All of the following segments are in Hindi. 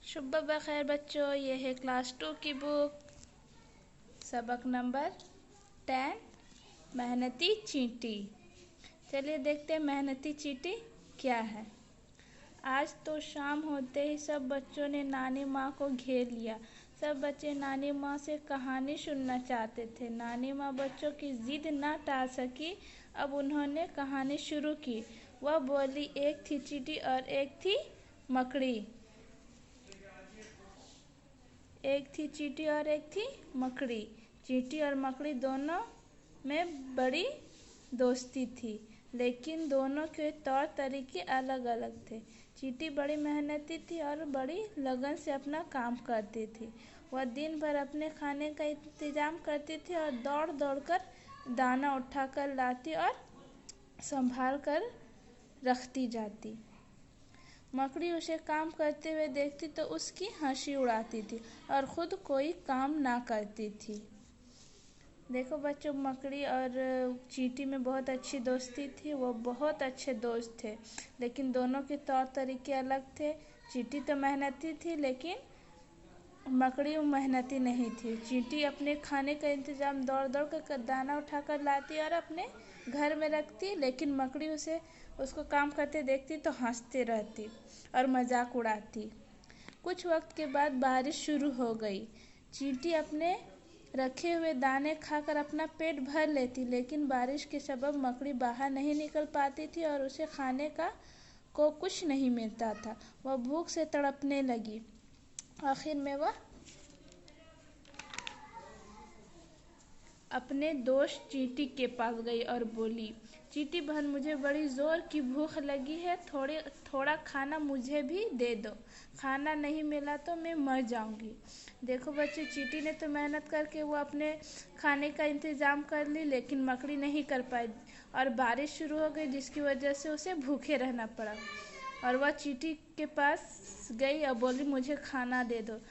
सुबह बखैर बच्चों, ये है क्लास 2 की बुक, सबक नंबर 10, मेहनती चींटी। चलिए देखते हैं मेहनती चींटी क्या है। आज तो शाम होते ही सब बच्चों ने नानी माँ को घेर लिया। सब बच्चे नानी माँ से कहानी सुनना चाहते थे। नानी माँ बच्चों की जिद ना टाल सकी। अब उन्होंने कहानी शुरू की। वह बोली, एक थी चींटी और एक थी मकड़ी। एक थी चींटी और एक थी मकड़ी। चींटी और मकड़ी दोनों में बड़ी दोस्ती थी, लेकिन दोनों के तौर तरीके अलग अलग थे। चींटी बड़ी मेहनती थी और बड़ी लगन से अपना काम करती थी। वह दिन भर अपने खाने का इंतजाम करती थी और दौड़ दौड़ कर दाना उठाकर लाती और संभाल कर रखती जाती। मकड़ी उसे काम करते हुए देखती तो उसकी हंसी उड़ाती थी और खुद कोई काम ना करती थी। देखो बच्चों, मकड़ी और चींटी में बहुत अच्छी दोस्ती थी। वो बहुत अच्छे दोस्त थे, लेकिन दोनों के तौर तरीके अलग थे। चींटी तो मेहनती थी, लेकिन मकड़ी मेहनती नहीं थी। चींटी अपने खाने का इंतजाम दौड़ दौड़ कर दाना उठाकर लाती और अपने घर में रखती, लेकिन मकड़ी उसको काम करते देखती तो हंसते रहती और मजाक उड़ाती। कुछ वक्त के बाद बारिश शुरू हो गई। चींटी अपने रखे हुए दाने खाकर अपना पेट भर लेती, लेकिन बारिश के सबब मकड़ी बाहर नहीं निकल पाती थी और उसे खाने को कुछ नहीं मिलता था। वह भूख से तड़पने लगी। आखिर में वह अपने दोस्त चींटी के पास गई और बोली, चींटी बहन, मुझे बड़ी जोर की भूख लगी है, थोड़ा खाना मुझे भी दे दो। खाना नहीं मिला तो मैं मर जाऊंगी। देखो बच्चे, चींटी ने तो मेहनत करके वो अपने खाने का इंतजाम कर ली, लेकिन मकड़ी नहीं कर पाई और बारिश शुरू हो गई, जिसकी वजह से उसे भूखे रहना पड़ा। और वह चींटी के पास गई और बोली, मुझे खाना दे दो,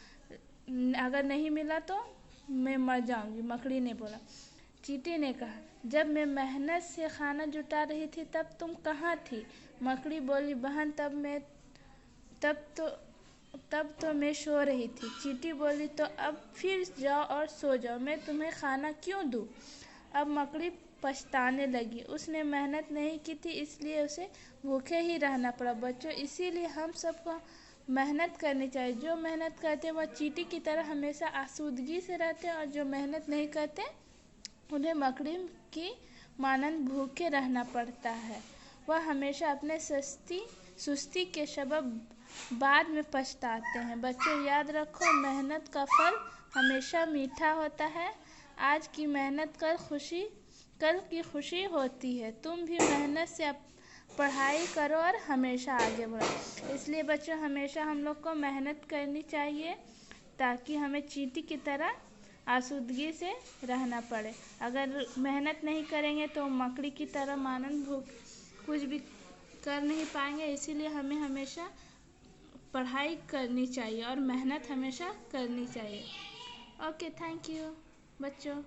अगर नहीं मिला तो मैं मर जाऊंगी। मकड़ी ने बोला। चींटी ने कहा, जब मैं मेहनत से खाना जुटा रही थी तब तुम कहाँ थी? मकड़ी बोली, बहन, तब तो मैं सो रही थी। चींटी बोली, तो अब फिर जाओ और सो जाओ, मैं तुम्हें खाना क्यों दूँ? अब मकड़ी पछताने लगी। उसने मेहनत नहीं की थी, इसलिए उसे भूखे ही रहना पड़ा। बच्चों, इसीलिए हम सबको मेहनत करनी चाहिए। जो मेहनत करते हैं वह चींटी की तरह हमेशा आसूदगी से रहते हैं, और जो मेहनत नहीं करते उन्हें मकड़ी की मानंद भूखे रहना पड़ता है। वह हमेशा अपने सुस्ती के सबब बाद में पछताते हैं। बच्चों, याद रखो, मेहनत का फल हमेशा मीठा होता है। आज की मेहनत कल की खुशी होती है। तुम भी मेहनत से पढ़ाई करो और हमेशा आगे बढ़ो। इसलिए बच्चों, हमेशा हम लोग को मेहनत करनी चाहिए, ताकि हमें चींटी की तरह आसूदगी से रहना पड़े। अगर मेहनत नहीं करेंगे तो मकड़ी की तरह मानंद भूख कुछ भी कर नहीं पाएंगे। इसीलिए हमें हमेशा पढ़ाई करनी चाहिए और मेहनत हमेशा करनी चाहिए। ओके, थैंक यू बच्चों।